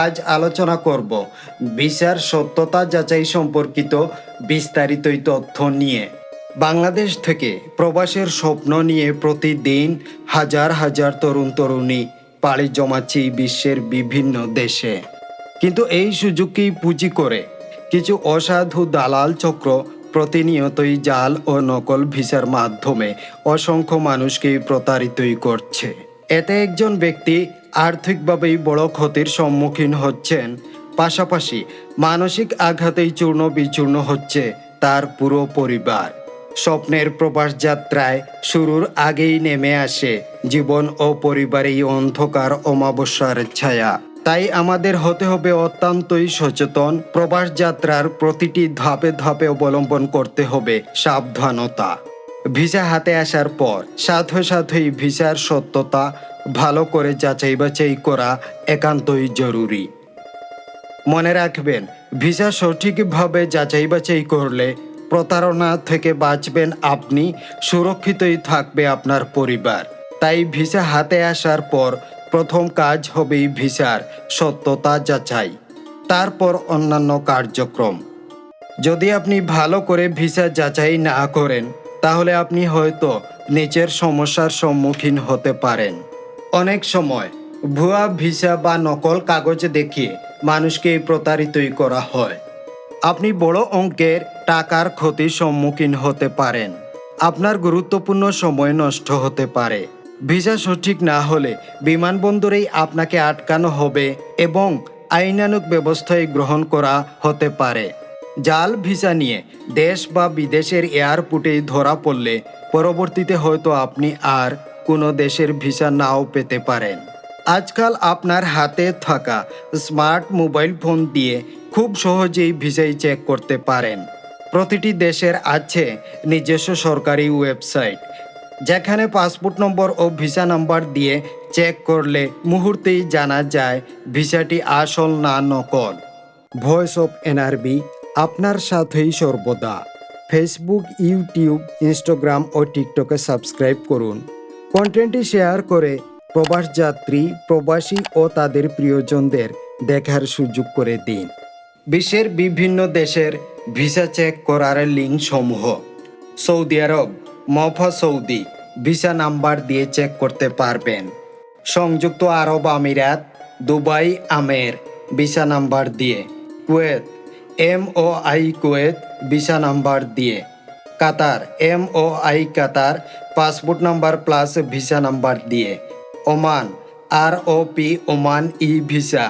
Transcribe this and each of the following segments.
আজ আলোচনা করব ভিসার সত্যতা যাচাই সম্পর্কিত বিস্তারিত তথ্য নিয়ে। বাংলাদেশ থেকে প্রবাসের স্বপ্ন নিয়ে প্রতিদিন হাজার হাজার তরুণ তরুণী পাড়ি জমাচ্ছে বিশ্বের বিভিন্ন দেশে। কিন্তু এই সুযোগকেই পুঁজি করে কিছু অসাধু দালাল চক্র প্রতিনিয়তই জাল ও নকল ভিসার মাধ্যমে অসংখ্য মানুষকে প্রতারিতই করছে। এতে একজন ব্যক্তি আর্থিকভাবেই বড় ক্ষতির সম্মুখীন হচ্ছেন, পাশাপাশি মানসিক আঘাতেই চূর্ণ বিচূর্ণ হচ্ছে তার পুরো পরিবার। স্বপ্নের প্রবাস যাত্রায় শুরুর আগেই নেমে আসে জীবন ও পরিবারেই অন্ধকার অমাবস্যার ছায়া। তাই আমাদের হতে হবে অত্যন্তই সচেতন। প্রবাস যাত্রার প্রতিটি ধাপে ধাপে অবলম্বন করতে হবে সাবধানতা। ভিসা হাতে আসার পর সাথে সাথেই ভিসার সত্যতা ভালো করে যাচাই বাছাই করা একান্তই জরুরি। মনে রাখবেন, ভিসা সঠিকভাবে যাচাই বাছাই করলে প্রতারণা থেকে বাঁচবেন আপনি, সুরক্ষিতই থাকবে আপনার পরিবার। তাই ভিসা হাতে আসার পর প্রথম কাজ হবেই ভিসার সত্যতা যাচাই, তারপর অন্যান্য কার্যক্রম। যদি আপনি ভালো করে ভিসা যাচাই না করেন, তাহলে আপনি হয়তো নিচের সমস্যার সম্মুখীন হতে পারেন। অনেক সময় ভুয়া ভিসা বা নকল কাগজ দেখিয়ে মানুষকে প্রতারিতই করা হয়। আপনি বড় অঙ্কের টাকার ক্ষতির সম্মুখীন হতে পারেন। আপনার গুরুত্বপূর্ণ সময় নষ্ট হতে পারে। ভিসা সঠিক না হলে বিমানবন্দরেই আপনাকে আটকানো হবে এবং আইনানুগ ব্যবস্থায় গ্রহণ করা হতে পারে। জাল ভিসা নিয়ে দেশ বা বিদেশের এয়ারপোর্টে ধরা পড়লে পরবর্তীতে হয়তো আপনি আর কোনো দেশের ভিসা নাও পেতে পারেন। আজকাল আপনার হাতে থাকা স্মার্ট মোবাইল ফোন দিয়ে খুব সহজেই ভিসাই চেক করতে পারেন। প্রতিটি দেশের আছে নিজস্ব সরকারি ওয়েবসাইট, যেখানে পাসপোর্ট নম্বর ও ভিসা নাম্বার দিয়ে চেক করলে মুহূর্তেই জানা যায় ভিসাটি আসল না নকল। ভয়েস অফ এনআরবি আপনার সাথেই সর্বদা। ফেসবুক, ইউটিউব, ইনস্টাগ্রাম ও টিকটকে সাবস্ক্রাইব করুন। কন্টেন্টটি শেয়ার করে প্রবাস যাত্রী, প্রবাসী ও তাদের প্রিয়জনদের দেখার সুযোগ করে দিন। বিশ্বের বিভিন্ন দেশের ভিসা চেক করার লিঙ্ক সমূহ: Saudi Arab, MOFA Saudi, visa number দিয়ে চেক করতে পারবেন। সংযুক্ত আরব আমিরাত, দুবাই আমের, ভিসা নাম্বার দিয়ে। Kuwait, MOI Kuwait, visa number দিয়ে। Qatar, MOI Qatar, passport number plus visa number দিয়ে। Oman, ROP Oman e visa,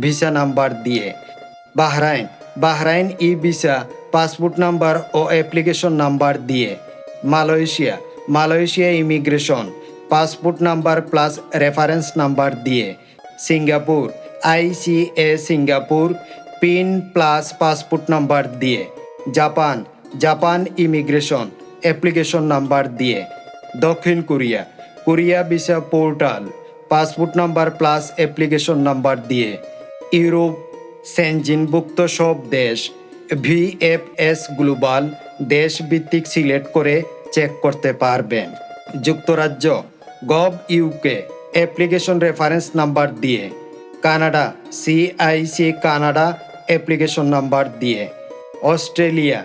visa number দিয়ে। Bahrain, Bahrain e visa, passport number ও অ্যাপ্লিকেশন নাম্বার দিয়ে। Malaysia, Malaysia immigration, passport number plus reference number দিয়ে। Singapore, ICA Singapore, PIN plus passport number দিয়ে। Japan, Japan immigration, application number দিয়ে। দক্ষিণ Korea, Korea visa portal, passport number plus application number দিয়ে। Europe, সেনজিনভুক্ত সব দেশ, VFS global, দেশ ভিত্তিক সিলেক্ট করে চেক করতে পারবেন। যুক্তরাজ্য, gov UK, application reference number দিয়ে। Canada, CIC Canada, application number দিয়ে। Australia,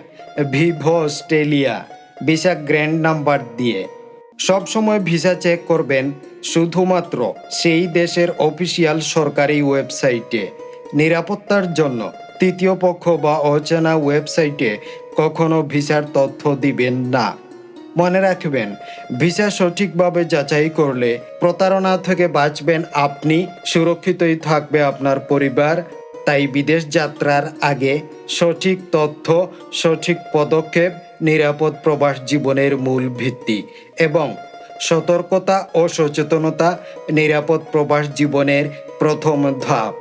VEVO Australia, visa grant number দিয়ে। সবসময় ভিসা চেক করবেন শুধুমাত্র সেই দেশের অফিসিয়াল সরকারি ওয়েবসাইটে। নিরাপত্তার জন্য তৃতীয় পক্ষ বা অচেনা ওয়েবসাইটে কখনো ভিসার তথ্য দিবেন না। মনে রাখবেন, ভিসা সঠিকভাবে যাচাই করলে প্রতারণা থেকে বাঁচবেন আপনি, সুরক্ষিতই থাকবে আপনার পরিবার। তাই বিদেশ যাত্রার আগে সঠিক তথ্য, সঠিক পদক্ষেপ নিরাপদ প্রবাস জীবনের মূল ভিত্তি এবং সতর্কতা ও সচেতনতা নিরাপদ প্রবাস জীবনের প্রথম ধাপ।